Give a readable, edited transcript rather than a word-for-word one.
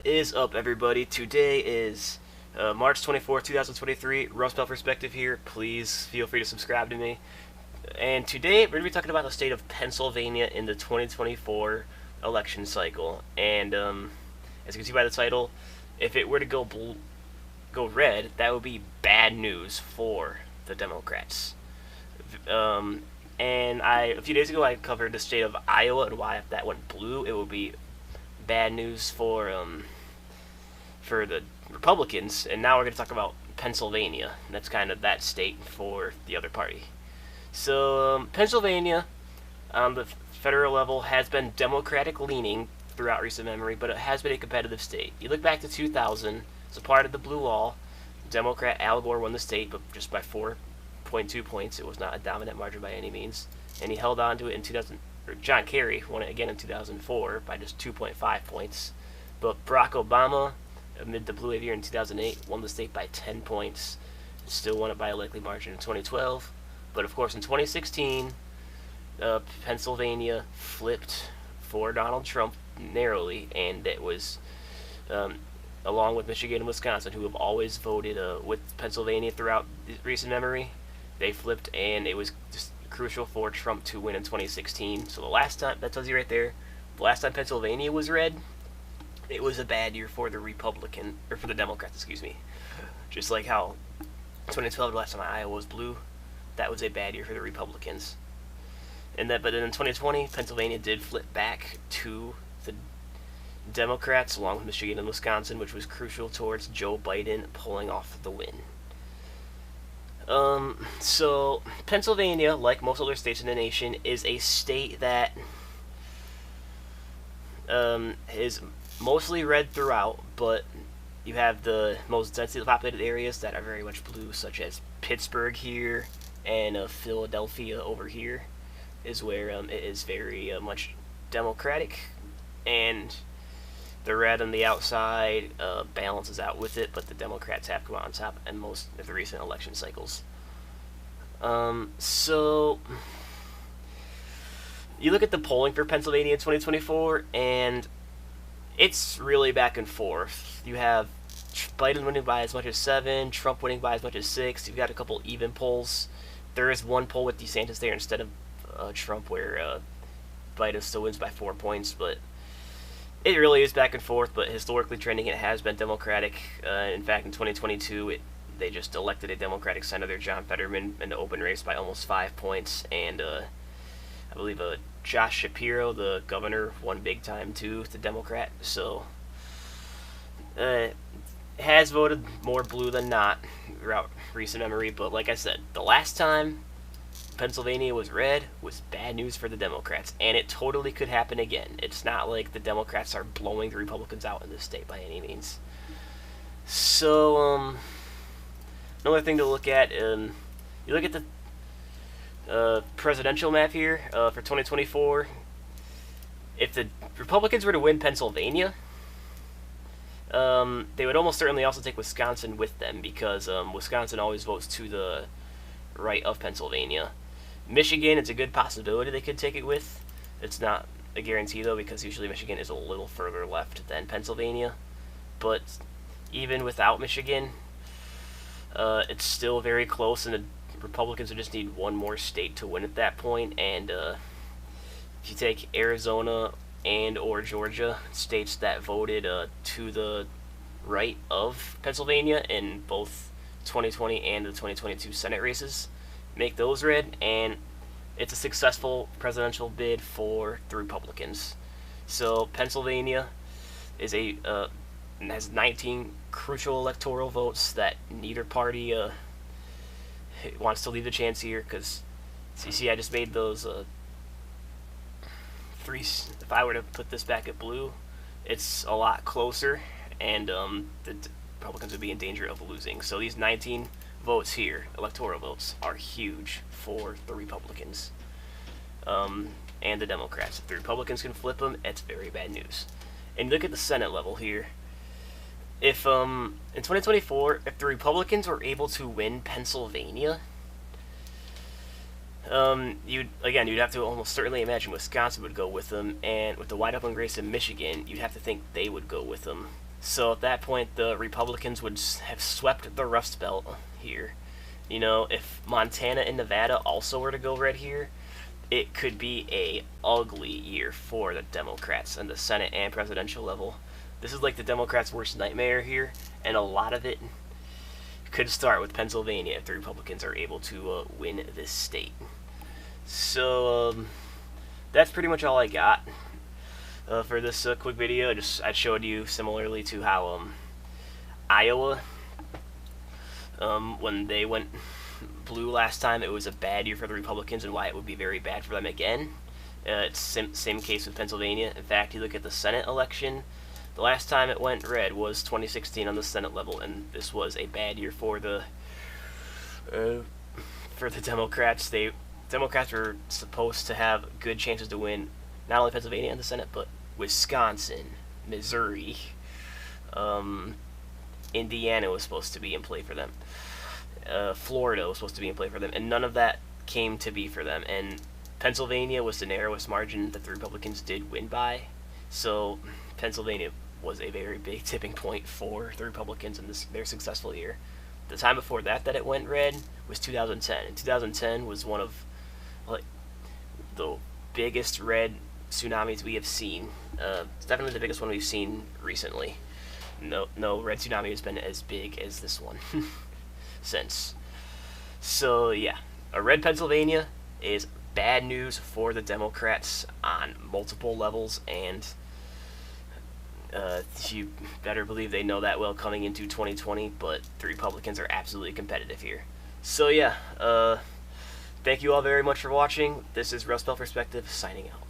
Is up, everybody? Today is March 24th, 2023. Rust Belt Perspective here. Please feel free to subscribe to me. And today we're going to be talking about the state of Pennsylvania in the 2024 election cycle. And as you can see by the title, if it were to go red, that would be bad news for the Democrats. And a few days ago I covered the state of Iowa and why if that went blue, it would be bad news for the Republicans, and now we're going to talk about Pennsylvania. That's kind of that state for the other party. So Pennsylvania, on the federal level, has been Democratic leaning throughout recent memory, but it has been a competitive state. You look back to 2000, as a part of the Blue Wall, Democrat Al Gore won the state, but just by 4.2 points. It was not a dominant margin by any means, and he held on to it in 2000. John Kerry won it again in 2004 by just 2.5 points. But Barack Obama, amid the blue wave year in 2008, won the state by 10 points. Still won it by a likely margin in 2012. But of course, in 2016, Pennsylvania flipped for Donald Trump narrowly, and it was along with Michigan and Wisconsin, who have always voted with Pennsylvania throughout recent memory. They flipped, and it was just crucial for Trump to win in 2016. So the last time, that tells you right there, the last time Pennsylvania was red, it was a bad year for the for the Democrats, excuse me. Just like how 2012, the last time Iowa was blue, that was a bad year for the Republicans. But then in 2020, Pennsylvania did flip back to the Democrats, along with Michigan and Wisconsin, which was crucial towards Joe Biden pulling off the win. So Pennsylvania, like most other states in the nation, is a state that is mostly red throughout, but you have the most densely populated areas that are very much blue, such as Pittsburgh here and Philadelphia over here is where it is very much Democratic, and the red on the outside balances out with it, but the Democrats have come out on top in most of the recent election cycles. So you look at the polling for Pennsylvania in 2024, and it's really back and forth. You have Biden winning by as much as 7, Trump winning by as much as 6. You've got a couple even polls. There is one poll with DeSantis there instead of Trump, where Biden still wins by 4 points, but it really is back and forth. But historically trending, it has been Democratic. In fact, in 2022, they just elected a Democratic senator, John Fetterman, in the open race by almost 5 points, and I believe Josh Shapiro, the governor, won big time too, the Democrat. So has voted more blue than not throughout recent memory. But like I said, the last time Pennsylvania was red was bad news for the Democrats, and it totally could happen again. It's not like the Democrats are blowing the Republicans out in this state by any means. So another thing to look at, you look at the presidential map here for 2024. If the Republicans were to win Pennsylvania, they would almost certainly also take Wisconsin with them, because Wisconsin always votes to the right of Pennsylvania. Michigan, it's a good possibility they could take it with. It's not a guarantee, though, because usually Michigan is a little further left than Pennsylvania. But even without Michigan, it's still very close, and the Republicans would just need one more state to win at that point. And if you take Arizona and or Georgia, states that voted to the right of Pennsylvania in both 2020 and the 2022 Senate races, make those red, and it's a successful presidential bid for the Republicans. So Pennsylvania is has 19 crucial electoral votes that neither party wants to leave the chance here, because you see I just made those three. If I were to put this back at blue, it's a lot closer, and the Republicans would be in danger of losing. So these 19 votes here, electoral votes, are huge for the Republicans and the Democrats. If the Republicans can flip them, it's very bad news. And look at the Senate level here. If in 2024, if the Republicans were able to win Pennsylvania, you'd have to almost certainly imagine Wisconsin would go with them, and with the wide open race in Michigan, you'd have to think they would go with them. So at that point, the Republicans would have swept the Rust Belt here. You know, if Montana and Nevada also were to go red here, it could be a ugly year for the Democrats in the Senate and presidential level. This is like the Democrats' worst nightmare here, and a lot of it could start with Pennsylvania if the Republicans are able to win this state. So that's pretty much all I got for this quick video. I showed you similarly to how Iowa, when they went blue last time, it was a bad year for the Republicans, and why it would be very bad for them again. It's same case with Pennsylvania. In fact, you look at the Senate election. The last time it went red was 2016 on the Senate level, and this was a bad year for the Democrats. Democrats were supposed to have good chances to win not only Pennsylvania in the Senate, but Wisconsin, Missouri, Indiana was supposed to be in play for them. Florida was supposed to be in play for them, and none of that came to be for them. And Pennsylvania was the narrowest margin that the Republicans did win by. So Pennsylvania was a very big tipping point for the Republicans in their successful year. The time before that it went red was 2010. And 2010 was one of the biggest red tsunamis we have seen. It's definitely the biggest one we've seen recently. No red tsunami has been as big as this one since. So yeah, a red Pennsylvania is bad news for the Democrats on multiple levels, and you better believe they know that well coming into 2020, but the Republicans are absolutely competitive here. So yeah, thank you all very much for watching. This is Rust Belt Perspective, signing out.